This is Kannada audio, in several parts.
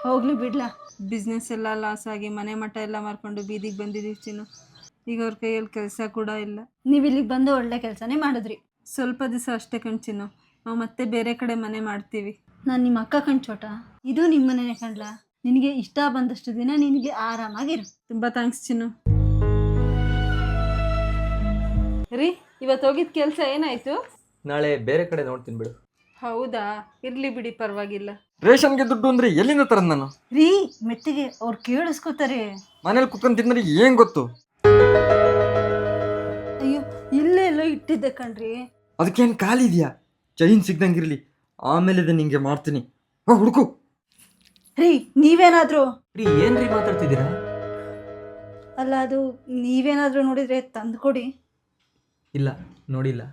ಹೋಗ್ಲಿ ಬಿಡ್ಲಾ. ಬಿಸ್ನೆಸ್ ಎಲ್ಲ ಲಾಸ್ ಆಗಿ ಮನೆ ಮಠ ಎಲ್ಲ ಮಾರ್ಕೊಂಡು ಬೀದಿಗೆ ಬಂದಿದ್ದೀವಿ ಚಿನ್ನು. ಈಗ ಅವ್ರ ಕೈಯಲ್ಲಿ ಕೆಲಸ ಕೂಡ ಇಲ್ಲ. ನೀವು ಇಲ್ಲಿಗೆ ಬಂದು ಒಳ್ಳೆ ಕೆಲಸನೇ ಮಾಡಿದ್ರಿ. ಸ್ವಲ್ಪ ದಿವಸ ಅಷ್ಟೇ ಚಿನ್ನು, ನಾವು ಮತ್ತೆ ಬೇರೆ ಕಡೆ ಮನೆ ಮಾಡ್ತೀವಿ. ನಾನು ನಿಮ್ಮ ಅಕ್ಕ ಕಣ್ಚೋಟ, ಇದು ನಿಮ್ಮ ಮನೆನೇ ಕಣ್ಲಾ. ನಿನಗೆ ಇಷ್ಟ ಬಂದಷ್ಟು ದಿನ ನಿನಗೆ ಆರಾಮಾಗಿರು. ತುಂಬ ಥ್ಯಾಂಕ್ಸ್ ಚಿನ್ನು. ರೀ, ಇವತ್ತು ಹೋಗಿದ್ದ ಕೆಲಸ ಏನಾಯ್ತು? ನಾಳೆ ಬೇರೆ ಕಡೆ ನೋಡ್ತೀನಿ ಬಿಡು. ಹೌದಾ, ಇರ್ಲಿ ಬಿಡಿ, ಪರವಾಗಿಲ್ಲ. ರೇಷನ್ಗೆ ದುಡ್ಡು ಅಂದ್ರೆ ಎಲ್ಲಿಂದ ತರದ್ ನಾನು? ರೀ, ಮೆತ್ತಿಗೆ ಅವ್ರು ಕೇಳಿಸ್ಕೋತಾರೆ. ಮನೇಲಿ ಕುತ್ಕೊಂಡು ತಿಂದ್ರೆ ಏನ್ ಗೊತ್ತು? ಅಯ್ಯೋ, ಇಲ್ಲೇ ಎಲ್ಲೋ ಇಟ್ಟಿದ್ದೆ ಕಣ್ರಿ. ಅದಕ್ಕೇನು ಖಾಲಿ ಇದೆಯಾ? ಚೈನ್ ಸಿಗ್ದಂಗಿರ್ಲಿ, ಆಮೇಲೆ ನಿಂಗೆ ಮಾಡ್ತೀನಿ. ಹುಡುಕು. ರೀ, ನೀವೇನಾದ್ರೂ ಏನ್ರಿ ಮಾತಾಡ್ತಿದ್ದೀರಾ? ಅಲ್ಲ, ಅದು ನೀವೇನಾದ್ರೂ ನೋಡಿದ್ರೆ ತಂದ್ಕೊಡಿ. ಇಲ್ಲ, ನೋಡಿಲ್ಲ.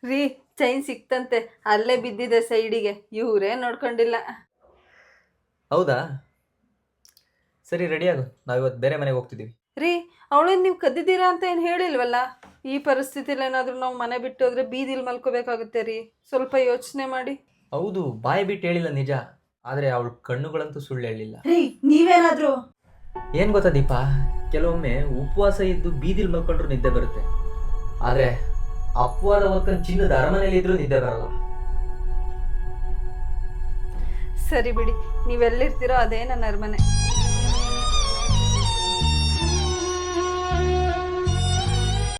ರೀ, ಚೈನ್ ಸಿಕ್ತಂತೆ, ಅಲ್ಲೇ ಬಿದ್ದಿದೆ ಸೈಡಿಗೆ, ಇವರೇ ನೋಡ್ಕೊಂಡಿಲ್ಲ. ಹೌದಾ, ಸರಿ, ರೆಡಿ ಆಗು, ನಾವಿವತ್ತು ಬೇರೆ ಮನೆಗೆ ಹೋಗ್ತಿದ್ದೀವಿ. ರೀ, ಅವಳೇನು ನೀವು ಕದ್ದಿದ್ದೀರಾ ಅಂತ ಏನು ಹೇಳಿಲ್ವಲ್ಲ? ಈ ಪರಿಸ್ಥಿತಿಲಿ ಏನಾದರೂ ನಾವು ಮನೆ ಬಿಟ್ಟು ಹೋದ್ರೆ ಬೀದಿಲಿ ಮಲ್ಕೋಬೇಕಾಗುತ್ತೆ ರೀ. ಸ್ವಲ್ಪ ಯೋಚನೆ ಮಾಡಿ. ಹೌದು, ಬಾಯಿ ಬಿಟ್ಟು ಹೇಳಿಲ್ಲ ನಿಜ, ಆದರೆ ಅವಳ ಕಣ್ಣುಗಳಂತೂ ಸುಳ್ಳು ಹೇಳಿಲ್ಲ. ರೀ, ನೀವೇನಾದ್ರೂ ಏನು ಗೊತ್ತಾ ದೀಪಾ, ಕೆಲವೊಮ್ಮೆ ಉಪವಾಸ ಇದ್ದು ಬೀದಿಲಿ ಮಲ್ಕೊಂಡ್ರು ನಿದ್ದೆ ಬರುತ್ತೆ, ಆದರೆ ಅಪವಾದ ಹೊತ್ಕೊಂಡು ಚಿನ್ನದ ಅರಮನೆಯಲ್ಲಿ ಇದ್ರೂ ನಿದ್ದೆ ಬರಲ್ಲ. ಸರಿ ಬಿಡಿ, ನೀವೆಲ್ಲಿರ್ತೀರೋ ಅದೇ ನನ್ನ ಅರಮನೆ.